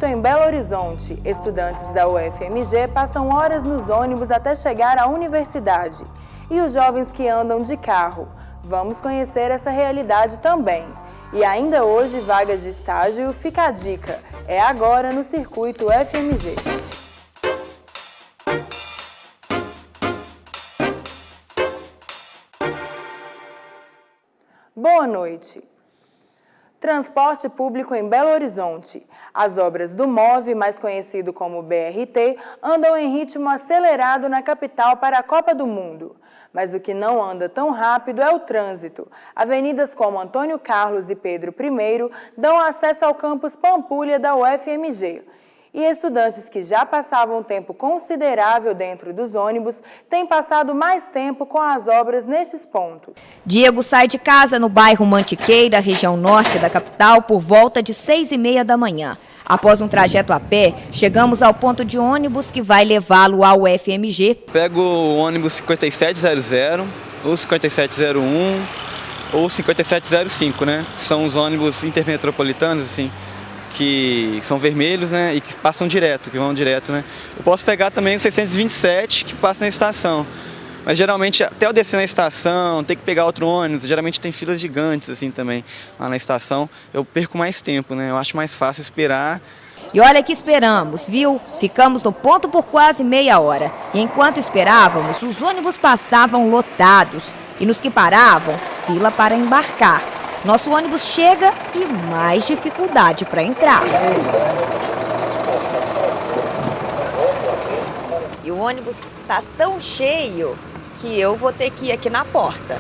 trânsito em Belo Horizonte. Estudantes da UFMG passam horas nos ônibus até chegar à universidade. E os jovens que andam de carro? Vamos conhecer essa realidade também. E ainda hoje, vagas de estágio, fica a dica. É agora no Circuito UFMG. Boa noite. Transporte público em Belo Horizonte. As obras do MOVE, mais conhecido como BRT, andam em ritmo acelerado na capital para a Copa do Mundo. Mas o que não anda tão rápido é o trânsito. Avenidas como Antônio Carlos e Pedro I dão acesso ao campus Pampulha da UFMG. E estudantes que já passavam um tempo considerável dentro dos ônibus têm passado mais tempo com as obras nestes pontos. Diego sai de casa no bairro Mantiqueira, região norte da capital, por volta de 6h30 da manhã. Após um trajeto a pé, chegamos ao ponto de ônibus que vai levá-lo ao UFMG. Pego o ônibus 5700, ou 5701, ou 5705, né? São os ônibus intermetropolitanos, assim, que são vermelhos, né, e que passam direto, que vão direto, né. Eu posso pegar também o 627, que passa na estação, mas geralmente até eu descer na estação, ter que pegar outro ônibus, geralmente tem filas gigantes assim também lá na estação, eu perco mais tempo, né, eu acho mais fácil esperar. E olha que esperamos, viu? Ficamos no ponto por quase meia hora. E enquanto esperávamos, os ônibus passavam lotados. E nos que paravam, fila para embarcar. Nosso ônibus chega e mais dificuldade para entrar. E o ônibus está tão cheio que eu vou ter que ir aqui na porta.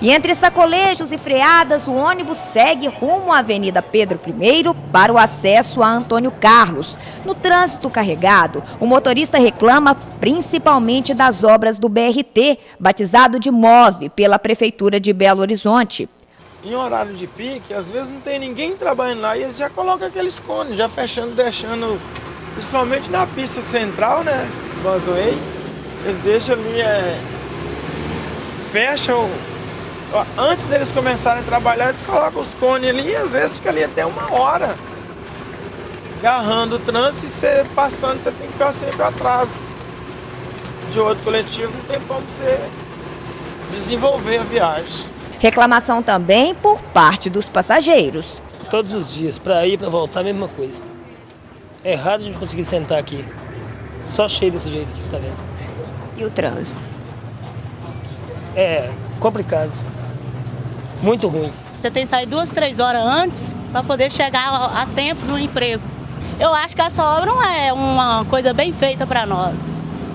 E entre sacolejos e freadas, o ônibus segue rumo à Avenida Pedro I para o acesso a Antônio Carlos. No trânsito carregado, o motorista reclama principalmente das obras do BRT, batizado de MOVE pela Prefeitura de Belo Horizonte. Em horário de pique, às vezes não tem ninguém trabalhando lá e eles já colocam aqueles cones, já fechando, deixando, principalmente na pista central, né, Busway, eles deixam ali, fecham. Antes deles começarem a trabalhar, eles colocam os cones ali e às vezes fica ali até uma hora. Agarrando o trânsito e você passando, você tem que ficar sempre atrás de outro coletivo, não tem como você desenvolver a viagem. Reclamação também por parte dos passageiros. Todos os dias, para ir e para voltar, a mesma coisa. É raro a gente conseguir sentar aqui, só cheio desse jeito que você está vendo. E o trânsito? É complicado. Muito ruim. Você tem que sair 2, 3 horas antes para poder chegar a tempo no emprego. Eu acho que essa obra não é uma coisa bem feita para nós.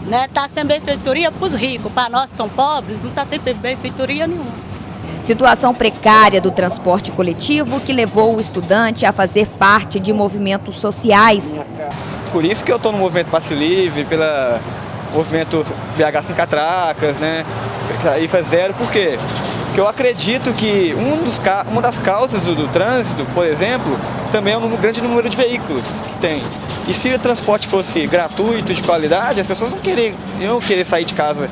Né? Tá sendo benfeitoria para os ricos, para nós que são pobres, não está tendo benfeitoria nenhuma. Situação precária do transporte coletivo que levou o estudante a fazer parte de movimentos sociais. Por isso que eu estou no movimento Passe Livre, pelo movimento BH Sem Catracas, né, Tarifa Zero, por quê? Porque eu acredito que uma das causas do trânsito, por exemplo, também é um grande número de veículos que tem. E se o transporte fosse gratuito, de qualidade, as pessoas não iam querer sair de casa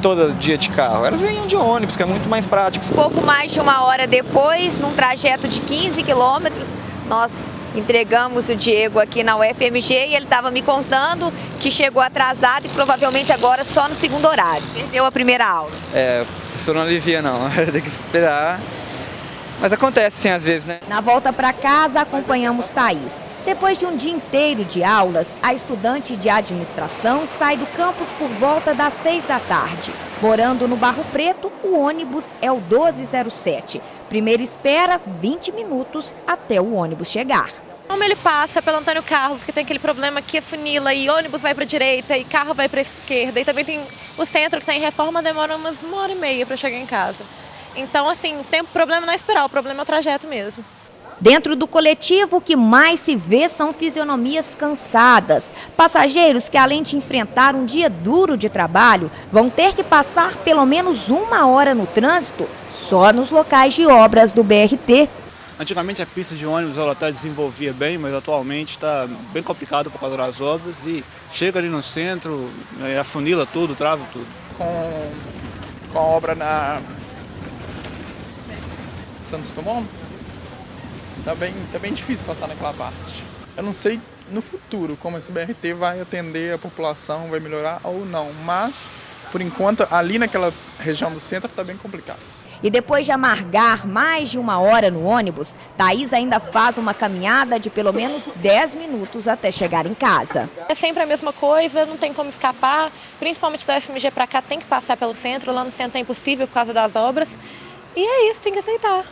todo dia de carro. Elas iam de ônibus, que é muito mais prático. Pouco mais de uma hora depois, num trajeto de 15 quilômetros, nós entregamos o Diego aqui na UFMG e ele estava me contando que chegou atrasado e provavelmente agora só no segundo horário. Perdeu a primeira aula. O professor não alivia não, tem que esperar. Mas acontece sim às vezes, né? Na volta para casa, acompanhamos Thaís. Depois de um dia inteiro de aulas, a estudante de administração sai do campus por volta das 6 da tarde. Morando no Barro Preto, o ônibus é o 1207. Primeira espera, 20 minutos até o ônibus chegar. Como ele passa pelo Antônio Carlos, que tem aquele problema que funila e ônibus vai para a direita e carro vai para a esquerda. E também tem o centro que está em reforma, demora umas 1h30 para chegar em casa. Então, assim, o problema não é esperar, o problema é o trajeto mesmo. Dentro do coletivo, o que mais se vê são fisionomias cansadas. Passageiros que, além de enfrentar um dia duro de trabalho, vão ter que passar pelo menos 1 hora no trânsito só nos locais de obras do BRT. Antigamente a pista de ônibus ela até desenvolvia bem, mas atualmente está bem complicado por causa das obras e chega ali no centro, afunila tudo, trava tudo. Com a obra na Santos Dumont, tá bem difícil passar naquela parte. Eu não sei no futuro como esse BRT vai atender a população, vai melhorar ou não, mas por enquanto ali naquela região do centro está bem complicado. E depois de amargar mais de 1 hora no ônibus, Thaís ainda faz uma caminhada de pelo menos 10 minutos até chegar em casa. É sempre a mesma coisa, não tem como escapar, principalmente da FMG para cá tem que passar pelo centro, lá no centro é impossível por causa das obras. E é isso, tem que aceitar.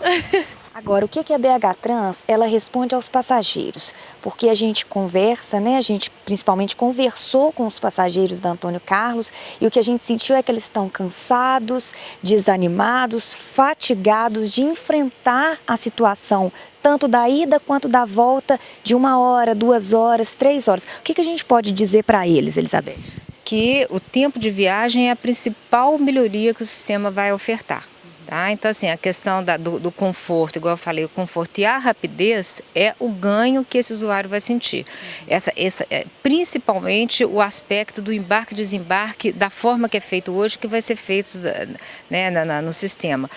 Agora, o que a BH Trans, ela responde aos passageiros? Porque a gente conversa, né? A gente principalmente conversou com os passageiros da Antônio Carlos e o que a gente sentiu é que eles estão cansados, desanimados, fatigados de enfrentar a situação, tanto da ida quanto da volta, de 1 hora, 2 horas, 3 horas. O que a gente pode dizer para eles, Elizabeth? Que o tempo de viagem é a principal melhoria que o sistema vai ofertar. Tá? Então, assim, a questão do conforto, igual eu falei, o conforto e a rapidez é o ganho que esse usuário vai sentir. Principalmente o aspecto do embarque e desembarque, da forma que é feito hoje, que vai ser feito, né, no sistema.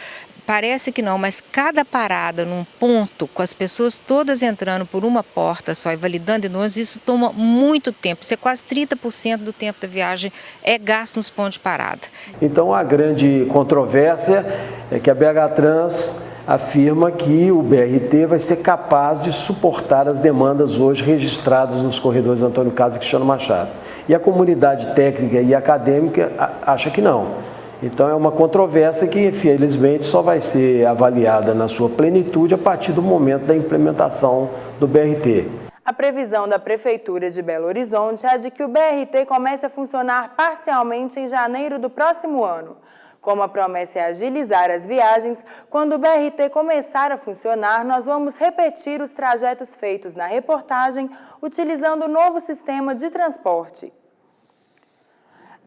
Parece que não, mas cada parada num ponto, com as pessoas todas entrando por uma porta só e validando ônibus, isso toma muito tempo. Isso é quase 30% do tempo da viagem é gasto nos pontos de parada. Então a grande controvérsia é que a BH Trans afirma que o BRT vai ser capaz de suportar as demandas hoje registradas nos corredores Antônio Carlos e Cristiano Machado. E a comunidade técnica e acadêmica acha que não. Então é uma controvérsia que, infelizmente, só vai ser avaliada na sua plenitude a partir do momento da implementação do BRT. A previsão da Prefeitura de Belo Horizonte é de que o BRT comece a funcionar parcialmente em janeiro do próximo ano. Como a promessa é agilizar as viagens, quando o BRT começar a funcionar, nós vamos repetir os trajetos feitos na reportagem utilizando o novo sistema de transporte.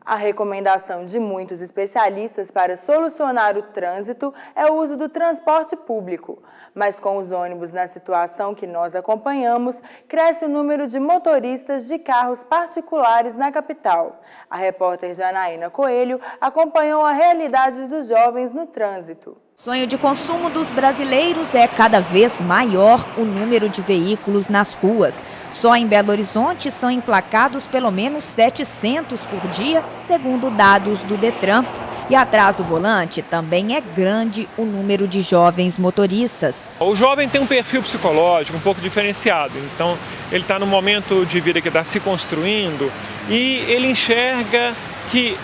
A recomendação de muitos especialistas para solucionar o trânsito é o uso do transporte público. Mas com os ônibus na situação que nós acompanhamos, cresce o número de motoristas de carros particulares na capital. A repórter Janaína Coelho acompanhou a realidade dos jovens no trânsito. O sonho de consumo dos brasileiros é cada vez maior o número de veículos nas ruas. Só em Belo Horizonte são emplacados pelo menos 700 por dia, segundo dados do Detran. E atrás do volante também é grande o número de jovens motoristas. O jovem tem um perfil psicológico um pouco diferenciado, então ele está no momento de vida que está se construindo e ele enxerga que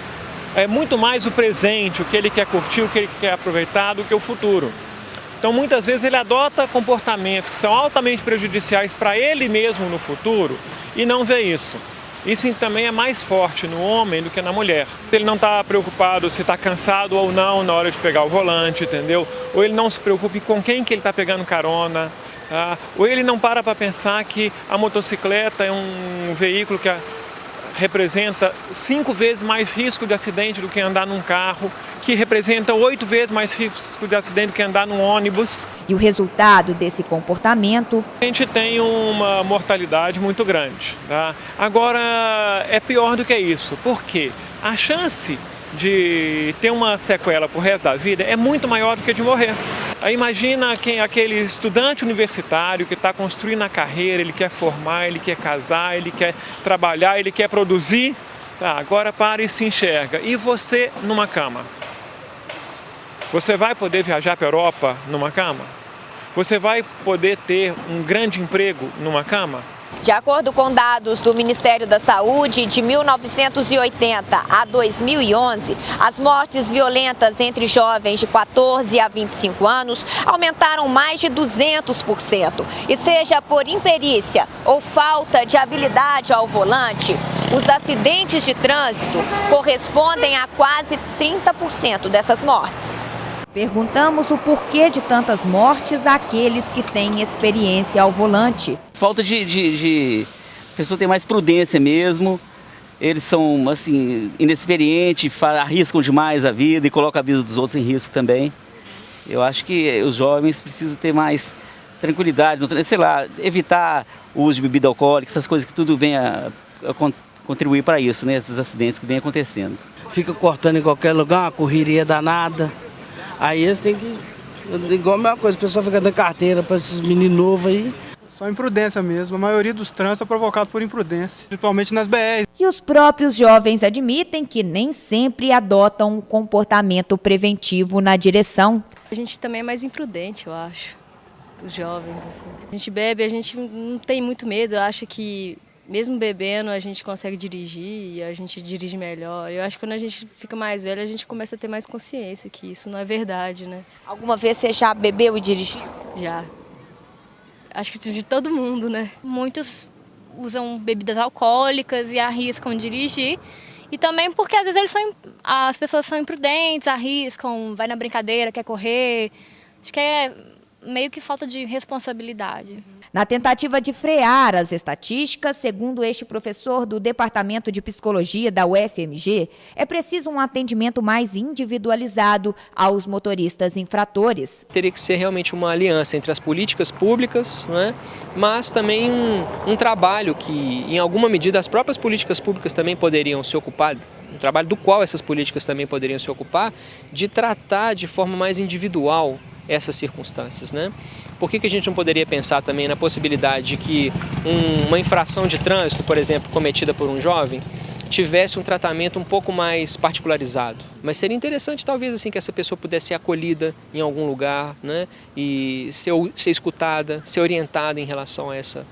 é muito mais o presente, o que ele quer curtir, o que ele quer aproveitar do que o futuro. Então muitas vezes ele adota comportamentos que são altamente prejudiciais para ele mesmo no futuro e não vê isso. Isso também é mais forte no homem do que na mulher. Ele não está preocupado se está cansado ou não na hora de pegar o volante, entendeu? Ou ele não se preocupa com quem que ele está pegando carona. Tá? Ou ele não para pensar que a motocicleta é um veículo que representa 5 vezes mais risco de acidente do que andar num carro, que representa 8 vezes mais risco de acidente do que andar num ônibus. E o resultado desse comportamento? A gente tem uma mortalidade muito grande. Tá? Agora, é pior do que isso. Por quê? A chance de ter uma sequela pro resto da vida é muito maior do que de morrer. Aí imagina aquele estudante universitário que está construindo a carreira, ele quer formar, ele quer casar, ele quer trabalhar, ele quer produzir. Tá, agora para e se enxerga. E você numa cama? Você vai poder viajar para a Europa numa cama? Você vai poder ter um grande emprego numa cama? De acordo com dados do Ministério da Saúde, de 1980 a 2011, as mortes violentas entre jovens de 14 a 25 anos aumentaram mais de 200%. E seja por imperícia ou falta de habilidade ao volante, os acidentes de trânsito correspondem a quase 30% dessas mortes. Perguntamos o porquê de tantas mortes àqueles que têm experiência ao volante. Falta de pessoa ter mais prudência mesmo. Eles são assim inexperientes, arriscam demais a vida e colocam a vida dos outros em risco também. Eu acho que os jovens precisam ter mais tranquilidade, sei lá, evitar o uso de bebida alcoólica, essas coisas que tudo venha a contribuir para isso, né? Esses acidentes que vêm acontecendo. Fica cortando em qualquer lugar, uma correria danada. Aí eles têm que, igual a mesma coisa, o pessoal fica dando carteira para esses meninos novos aí. Só imprudência mesmo. A maioria dos trânsitos é provocado por imprudência, principalmente nas BRs. E os próprios jovens admitem que nem sempre adotam um comportamento preventivo na direção. A gente também é mais imprudente, eu acho, os jovens, assim. A gente bebe, a gente não tem muito medo, eu acho que mesmo bebendo a gente consegue dirigir e a gente dirige melhor. Eu acho que quando a gente fica mais velho, a gente começa a ter mais consciência que isso não é verdade, né? Alguma vez você já bebeu e dirigiu? Já. Acho que de todo mundo, né? Muitos usam bebidas alcoólicas e arriscam dirigir. E também porque às vezes as pessoas são imprudentes, arriscam, vai na brincadeira, quer correr. Acho que é meio que falta de responsabilidade. Na tentativa de frear as estatísticas, segundo este professor do Departamento de Psicologia da UFMG, é preciso um atendimento mais individualizado aos motoristas infratores. Teria que ser realmente uma aliança entre as políticas públicas, né, mas também um trabalho que, em alguma medida, as próprias políticas públicas também poderiam se ocupar, um trabalho do qual essas políticas também poderiam se ocupar, de tratar de forma mais individual essas circunstâncias, né? Por que a gente não poderia pensar também na possibilidade de que uma infração de trânsito, por exemplo, cometida por um jovem, tivesse um tratamento um pouco mais particularizado? Mas seria interessante, talvez, assim, que essa pessoa pudesse ser acolhida em algum lugar, né? E ser escutada, ser orientada em relação a essa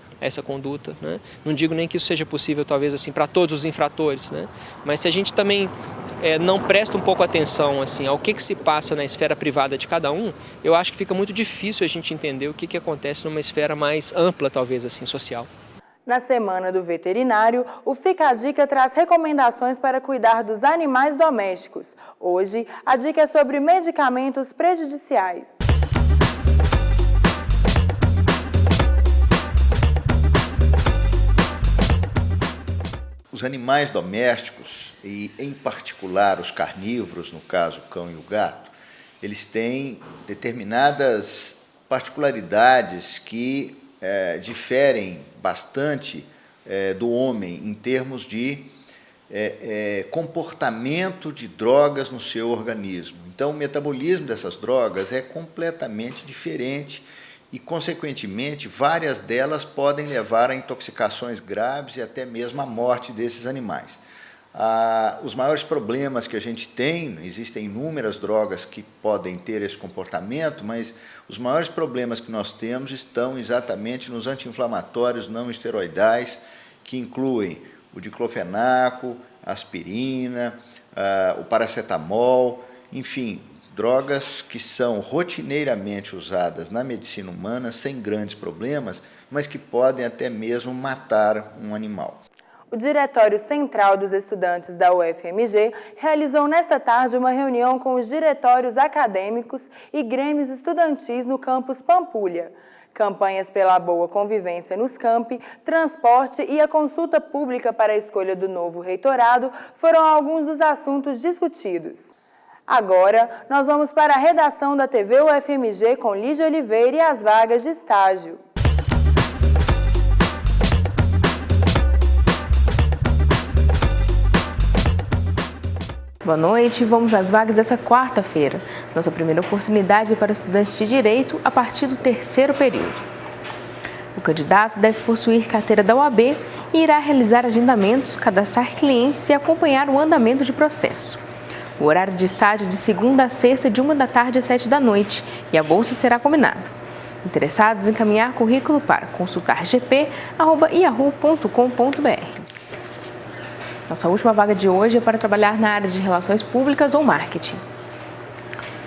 conduta, né? Não digo nem que isso seja possível, talvez, assim, para todos os infratores, né? Mas se a gente também não presta um pouco atenção assim, ao que se passa na esfera privada de cada um, eu acho que fica muito difícil a gente entender o que acontece numa esfera mais ampla, talvez, assim, social. Na Semana do Veterinário, o Fica a Dica traz recomendações para cuidar dos animais domésticos. Hoje, a dica é sobre medicamentos prejudiciais. Os animais domésticos, e em particular os carnívoros, no caso o cão e o gato, eles têm determinadas particularidades que diferem bastante do homem em termos de comportamento de drogas no seu organismo. Então, o metabolismo dessas drogas é completamente diferente e, consequentemente, várias delas podem levar a intoxicações graves e até mesmo à morte desses animais. Os maiores problemas que a gente tem, existem inúmeras drogas que podem ter esse comportamento, mas os maiores problemas que nós temos estão exatamente nos anti-inflamatórios não esteroidais, que incluem o diclofenaco, a aspirina, o paracetamol, enfim, drogas que são rotineiramente usadas na medicina humana sem grandes problemas, mas que podem até mesmo matar um animal. O Diretório Central dos Estudantes da UFMG realizou nesta tarde uma reunião com os diretórios acadêmicos e grêmios estudantis no campus Pampulha. Campanhas pela boa convivência nos campi, transporte e a consulta pública para a escolha do novo reitorado foram alguns dos assuntos discutidos. Agora, nós vamos para a redação da TV UFMG com Lígia Oliveira e as vagas de estágio. Boa noite, vamos às vagas dessa quarta-feira. Nossa primeira oportunidade é para estudantes de Direito a partir do terceiro período. O candidato deve possuir carteira da OAB e irá realizar agendamentos, cadastrar clientes e acompanhar o andamento de processo. O horário de estágio é de segunda a sexta, de 1 da tarde às 7 da noite, e a bolsa será combinada. Interessados, encaminhar currículo para consultargp@yahoo.com.br. Nossa última vaga de hoje é para trabalhar na área de relações públicas ou marketing.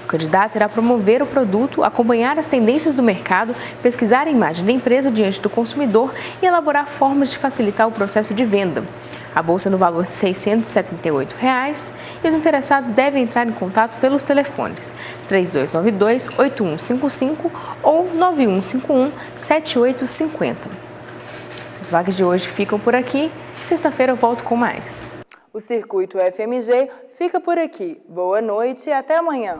O candidato irá promover o produto, acompanhar as tendências do mercado, pesquisar a imagem da empresa diante do consumidor e elaborar formas de facilitar o processo de venda. A bolsa no valor de R$ 678 e os interessados devem entrar em contato pelos telefones 3292-8155 ou 9151-7850. As vagas de hoje ficam por aqui. Sexta-feira eu volto com mais. O Circuito UFMG fica por aqui. Boa noite e até amanhã.